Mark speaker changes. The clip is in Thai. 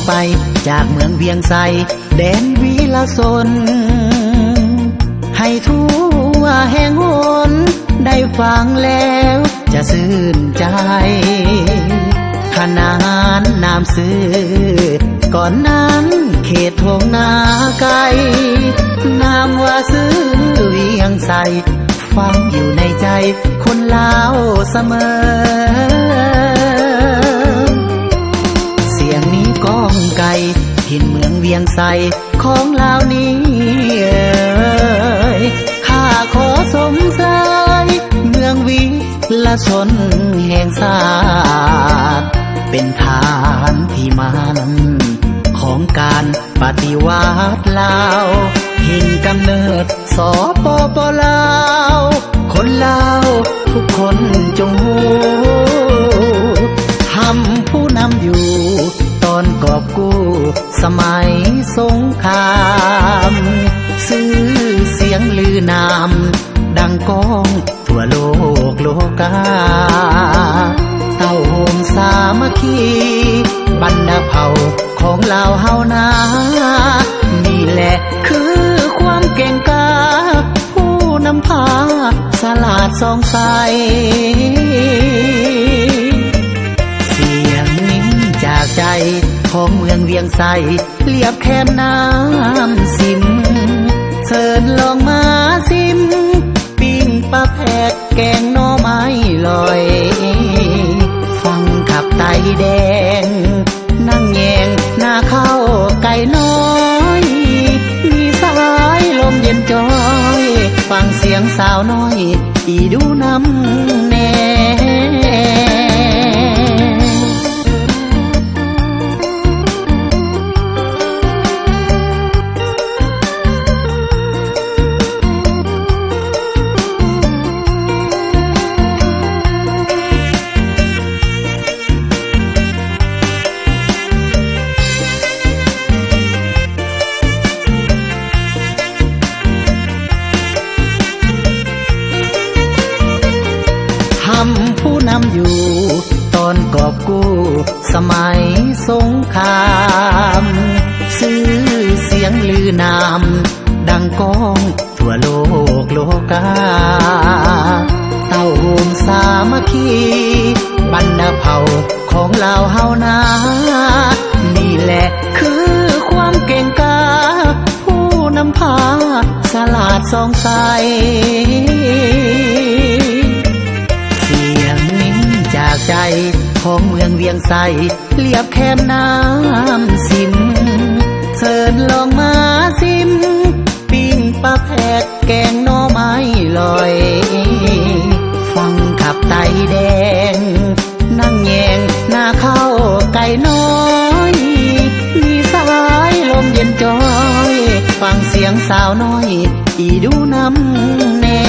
Speaker 1: ไปจากเมืองเวียงไสแดนวีรสนให้ทั่วแห่งหนได้ฟังแล้วจะชื่นใจขนานนามซื้อก่อนนั้นเขตทงนาไกลนามว่าซื้อเวียงไสฟังอยู่ในใจคนลาวเสมอเสียงนี้ก้องไกลถิ่นเมืองเวียงไสของลาวนี้ข้าขอสมสายเมืองวีรชนแห่งศาสตร์เป็นฐานที่มันของการปฏิวัติลาวถิ่นกำเนิดสปป.ลาวคนลาวทุกคนจงหูทำผู้นำอยู่ตอนกอบกู้สมัยสงครามชื่อเสียงลือนามดังก้องทั่วโลกโลกาเต้าโฮมสามัคคีบรรดาเผ่าของลาวเฮานานี่แหละคือความเก่งกาผู้นำพาสลาดสองใสเสียงนี้จากใจของเมืองเวียงไสเรียบแคมน้ำสิมเชิญลองมาซิมปิ้งปลาแพกแกงหน่อไม้ลอยฟังขับไตแดงนั่งแยงหน้าเข้าไก่น้อยมีสายลมเย็นจอยฟังเสียงสาวน้อยอีดูน้ำแน่ผู้นำอยู่ตอนกอบกู้สมัยสงครามชื่อเสียงลือนามดังก้องทั่วโลกโลกาเต้าโฮมสามัคคีบรรดาเผ่าของลาวเฮานานี่แหละคือความเก่งกาผู้นำพาสลาดสองใสจากใจของเมืองเวียงไสเรียบแคมน้ำสิมเชิญลองมาซิมปิ้งปลาแพกแกงหน่อไม้ลอยฟังขับไตแดงนั่งแยงหน้าเข้าไก่น้อยมีสายลมเย็นจอยฟังเสียงสาวน้อยอีดูน้ำแน่